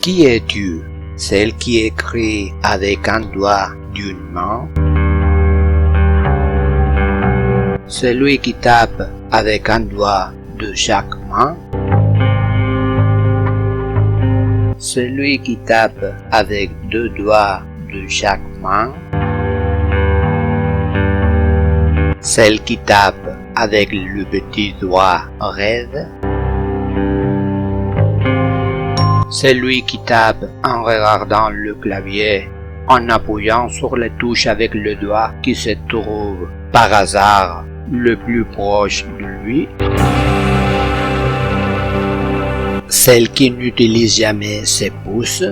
Qui es-tu? Celle qui écrit avec un doigt d'une main? Celui qui tape avec un doigt de chaque main? Celui qui tape avec 2 doigts de chaque main? Celle qui tape avec le petit doigt raide? Celui qui tape en regardant le clavier, en appuyant sur les touches avec le doigt qui se trouve par hasard le plus proche de lui? Celle qui n'utilise jamais ses pouces?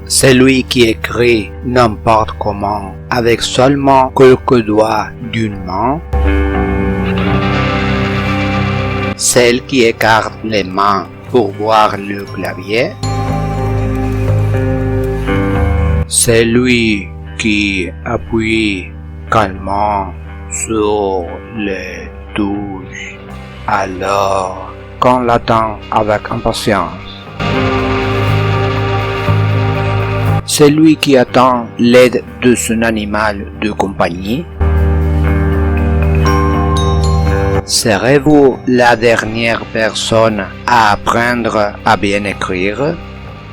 Celui qui écrit n'importe comment avec seulement quelques doigts d'une main? Celle qui écarte les mains pour voir le clavier? Celui qui appuie calmement sur les touches alors qu'on l'attend avec impatience? Celui qui attend l'aide de son animal de compagnie? Serez-vous la dernière personne à apprendre à bien écrire?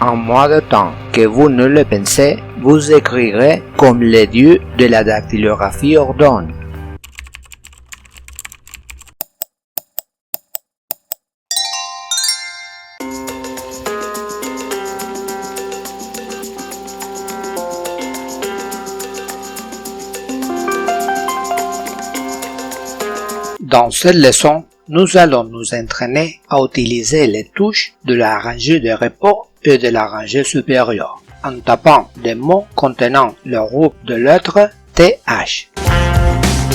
En moins de temps que vous ne le pensez, vous écrirez comme les dieux de la dactylographie ordonnent. Dans cette leçon, nous allons nous entraîner à utiliser les touches de la rangée de repos et de la rangée supérieure, en tapant des mots contenant le groupe de lettres TH.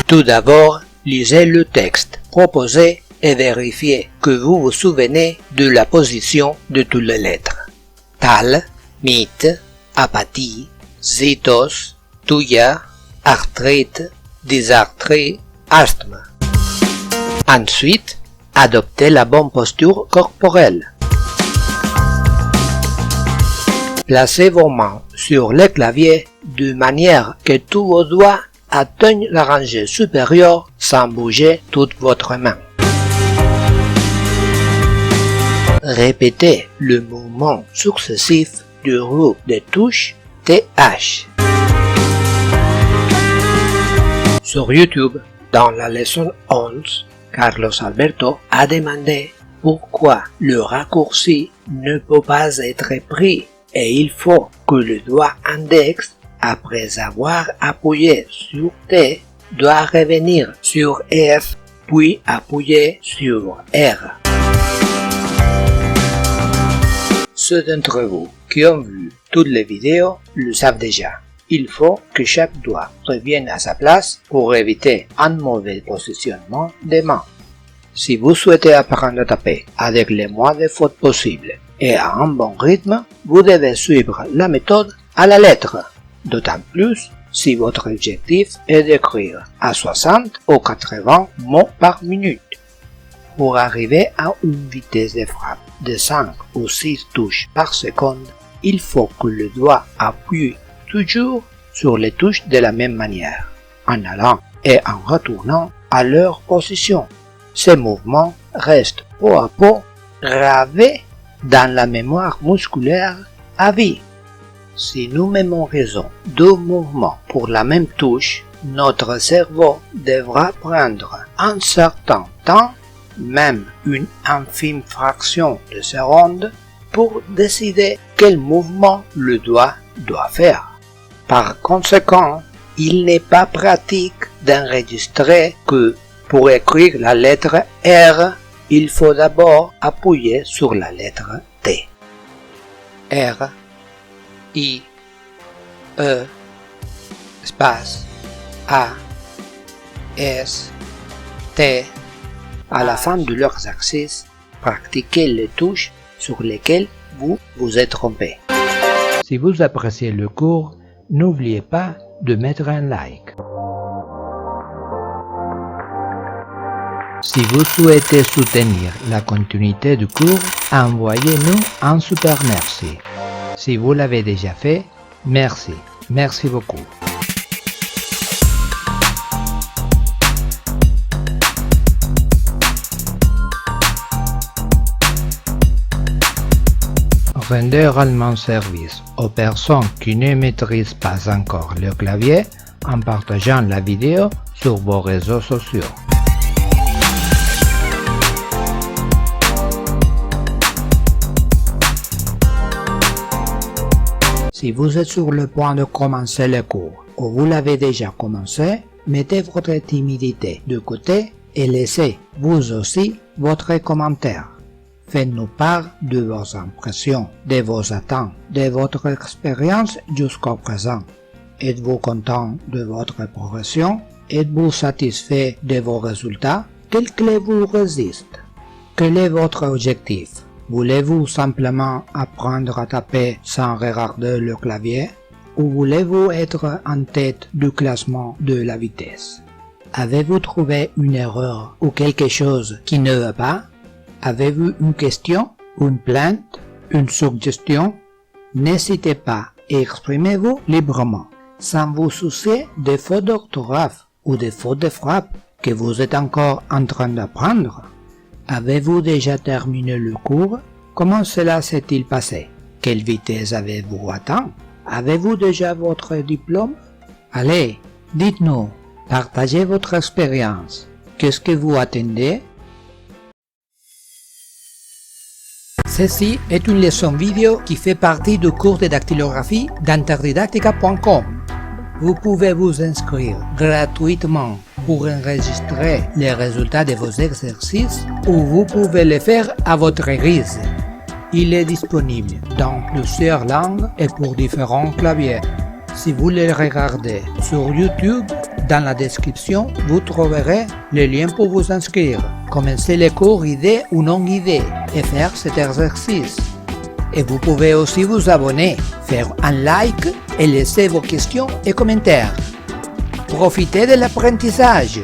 Tout d'abord, lisez le texte proposé et vérifiez que vous vous souvenez de la position de toutes les lettres. Tal, mythe, apathie, zytos, touya, arthrite, dysarthrie, asthme. Ensuite, adoptez la bonne posture corporelle. Placez vos mains sur le clavier de manière que tous vos doigts atteignent la rangée supérieure sans bouger toute votre main. Répétez le mouvement successif du groupe de touches TH. Sur YouTube, dans la leçon 11, Carlos Alberto a demandé pourquoi le raccourci ne peut pas être pris et il faut que le doigt index, après avoir appuyé sur T, doit revenir sur F puis appuyer sur R. Ceux d'entre vous qui ont vu toutes les vidéos le savent déjà. Il faut que chaque doigt revienne à sa place pour éviter un mauvais positionnement des mains. Si vous souhaitez apprendre à taper avec le moins de fautes possibles et à un bon rythme, vous devez suivre la méthode à la lettre, d'autant plus si votre objectif est d'écrire à 60 ou 80 mots par minute. Pour arriver à une vitesse de frappe de 5 ou 6 touches par seconde, il faut que le doigt appuie toujours sur les touches de la même manière, en allant et en retournant à leur position. Ces mouvements restent peu à peu gravés dans la mémoire musculaire à vie. Si nous mémorisons 2 mouvements pour la même touche, notre cerveau devra prendre un certain temps, même une infime fraction de seconde, pour décider quel mouvement le doigt doit faire. Par conséquent, il n'est pas pratique d'enregistrer que pour écrire la lettre R, il faut d'abord appuyer sur la lettre T. R, I, E, espace, A, S, T. À la fin de l'exercice, pratiquez les touches sur lesquelles vous vous êtes trompé. Si vous appréciez le cours, n'oubliez pas de mettre un like. Si vous souhaitez soutenir la continuité du cours, envoyez-nous un super merci. Si vous l'avez déjà fait, merci. Merci beaucoup. Rendez également service aux personnes qui ne maîtrisent pas encore le clavier en partageant la vidéo sur vos réseaux sociaux. Si vous êtes sur le point de commencer le cours ou vous l'avez déjà commencé, mettez votre timidité de côté et laissez vous aussi votre commentaire. Faites-nous part de vos impressions, de vos attentes, de votre expérience jusqu'au présent. Êtes-vous content de votre progression? Êtes-vous satisfait de vos résultats? Quelle clé vous résiste? Quel est votre objectif? Voulez-vous simplement apprendre à taper sans regarder le clavier? Ou voulez-vous être en tête du classement de la vitesse? Avez-vous trouvé une erreur ou quelque chose qui ne va pas? Avez-vous une question, une plainte, une suggestion? N'hésitez pas et exprimez-vous librement, sans vous soucier des fautes d'orthographe ou des fautes de frappe que vous êtes encore en train d'apprendre. Avez-vous déjà terminé le cours? Comment cela s'est-il passé? Quelle vitesse avez-vous atteint? Avez-vous déjà votre diplôme? Allez, dites-nous, partagez votre expérience. Qu'est-ce que vous attendez? Ceci est une leçon vidéo qui fait partie du cours de dactylographie d'interdidactica.com. Vous pouvez vous inscrire gratuitement pour enregistrer les résultats de vos exercices ou vous pouvez les faire à votre guise. Il est disponible dans plusieurs langues et pour différents claviers. Si vous les regardez sur YouTube, dans la description, vous trouverez les liens pour vous inscrire. Commencez les cours guidés ou non guidés et faire cet exercice. Et vous pouvez aussi vous abonner, faire un like et laisser vos questions et commentaires. Profitez de l'apprentissage!